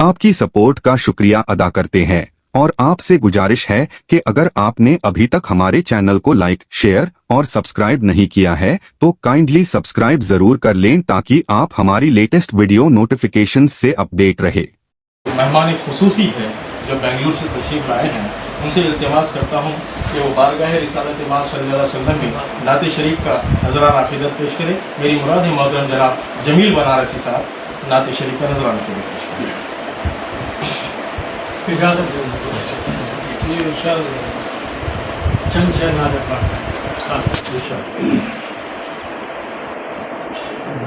आपकी सपोर्ट का शुक्रिया अदा करते हैं और आपसे गुजारिश है कि अगर आपने अभी तक हमारे चैनल को लाइक, शेयर और सब्सक्राइब नहीं किया है तो काइंडली सब्सक्राइब जरूर कर लें ताकि आप हमारी लेटेस्ट वीडियो नोटिफिकेशंस से अपडेट रहे। मेहमान खुसूसी है जो बेंगलुरु से तशरीफ लाए हैं, उनसे इल्तिमास करता हूँ कि वो बारगाह रिसालत इमाम सल्लल्लाहु अलैहि वसल्लम में नात शरीफ का नजराना अक़ीदत पेश करें। मेरी मुराद है मोहतरम जनाब जमील बनारसी साहब नात शरीफ का नजराना अक़ीदत पेश करें। इजाज़त ये इरशाद चंद शेर नात पाक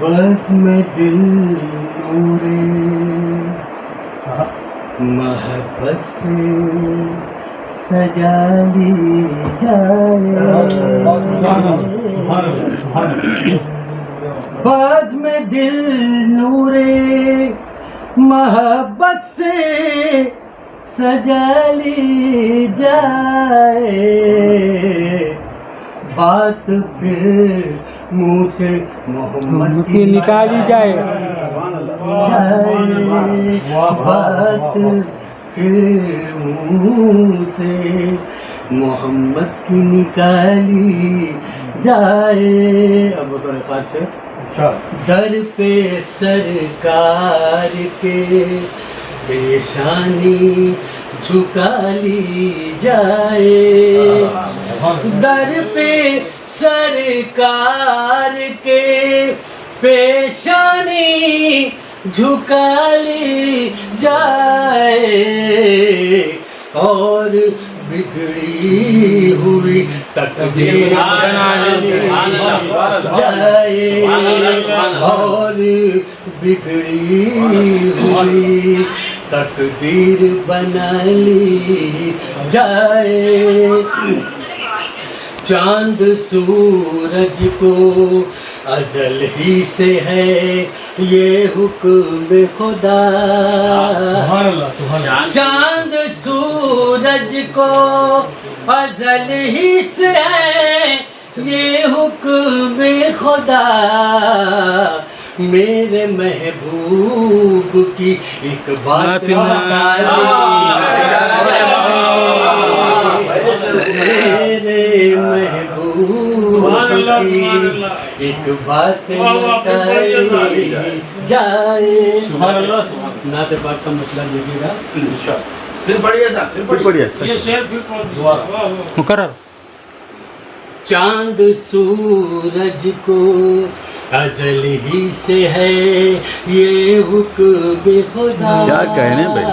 बस में दिल नूरे महबत से सजा ली जाए, बस में दिल नूरे महबत से सजा ली जाए, बात फिर मुँह से मोहम्मद की निकाली जाए, बात फिर मुँह से मोहम्मद की निकाली जाए। अब वो थोड़े खास से दर पे सरकार के पेशानी झुका ली जाए, दर पे सरकार के पेशानी झुका ली जाए, और बिगड़ी हुई तकदीर बना ली जाए, और बिगड़ी हुई तकदीर बना ली जाए। चांद सूरज को अजल ही से है ये हुक्म खुदा, चांद सूरज को अजल ही से है ये हुक्म खुदा, मेरे महबूब की एक बात मेरे महबूब की एक बात जाए। नात पाक का मतलब देखिएगा, फिर बढ़िया सा, फिर बढ़िया ये शेर फिर मुकर्रर। चांद सूरज को अजल ही से है ये हुक्म खुदा, क्या कहने भाई।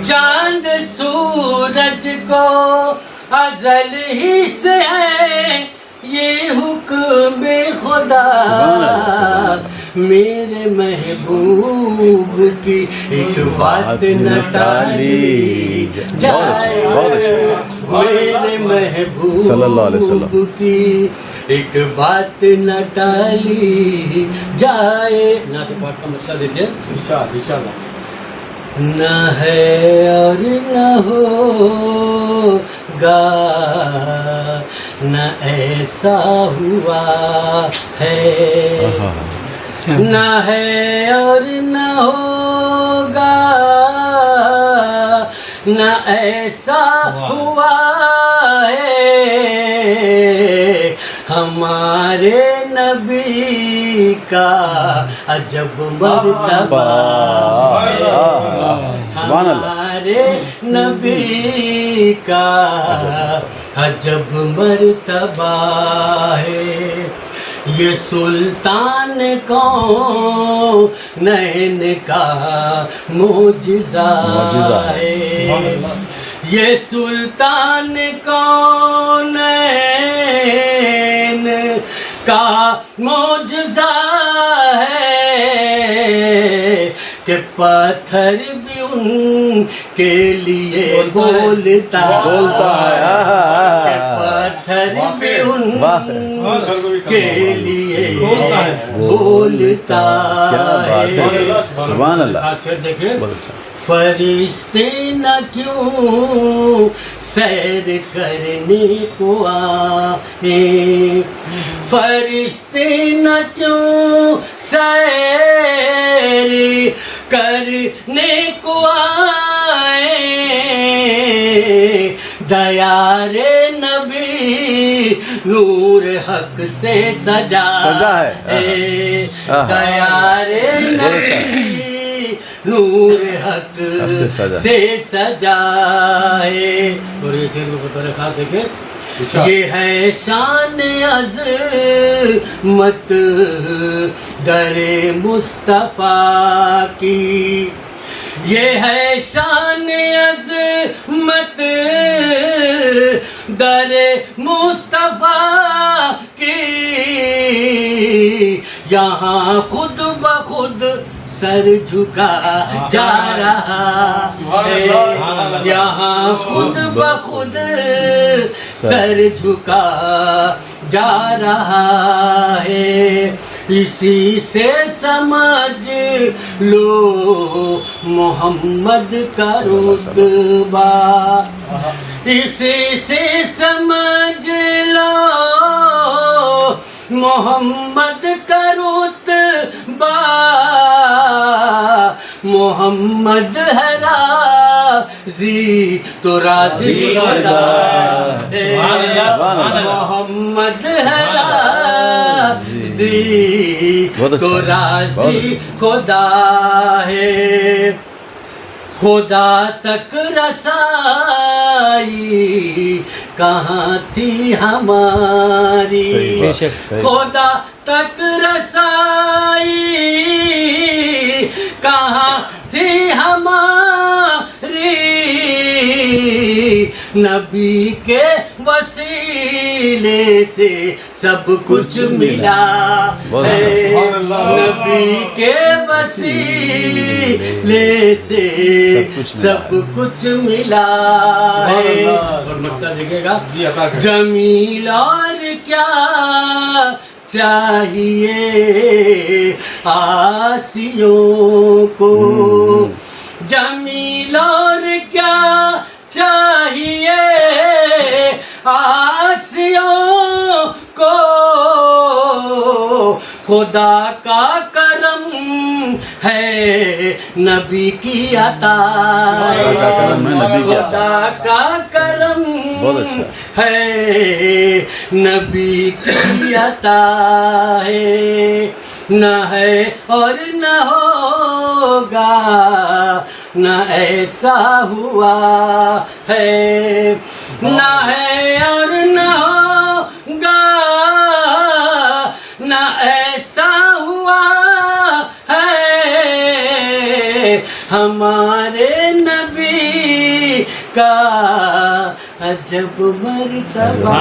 चांद सूरज को अजल ही से है ये हुक्म खुदा, मेरे महबूब की एक बात न टाली जाए, मेरे महबूब सल्लल्लाहु अलैहि वसल्लम की एक बात न टाली जाए। नात पाक का मतलब देखिए, न है और न होगा, न ऐसा हुआ है, न है और न होगा, न ऐसा हुआ है, हमारे नबी का अजब मर्तबा है, हमारे नबी का अजब मर्तबा है, ये सुल्तान कौनैन का मोजिज़ा है, ये सुल्तान कौनैन का मोजिज़ा है, कि पत्थर भी उनके लिए बोलता है, पत्थर भी उनके लिए बोलता है। सुभान अल्लाह। देखिए, फरिश्ते न क्यों सैर करने को आए, फरिश्ते न क्यों सैर کرنے کو آئے دیار نبی نور حق سے سجا ہے دیار نبی نور حق سے سجائے. اور یہ شعر کو بطور خاص دیکھیں. یہ ہے شان عظمت در مصطفیٰ کی یہ ہے شان عظمت در مصطفیٰ کی یہاں خود بخود سر جھکا جا رہا ہے یہاں خود بخود سر جھکا جا رہا ہے. اسی سے سمجھ لو محمد کا رتبہ اسی سے سمجھ لو محمد کا رتبہ محمد ہے راضی تو راضی خدا ہے محمد ہے راضی تو راضی خدا ہے. خدا تک رسائی کہاں تھی ہماری خدا تک رسائی کہاں تھی ہماری نبی کے وسیلے سے سب کچھ ملا ہے نبی کے وسیلے سے سب کچھ ملا ہے. اور مکتا دیکھے گا جمیل اور کیا چاہیے آسیوں کو جمیل اور کیا چاہیے آسیوں کو خدا کا کرم ہے نبی کی عطا خدا کا کرم ہے نبی کی عطا ہے. نہ ہے اور نہ ہوگا نہ ایسا ہوا ہے نہ ہے اور نہ ہوگا نہ ایسا ہوا ہے ہمارے نبی کا عجب مرتبہ.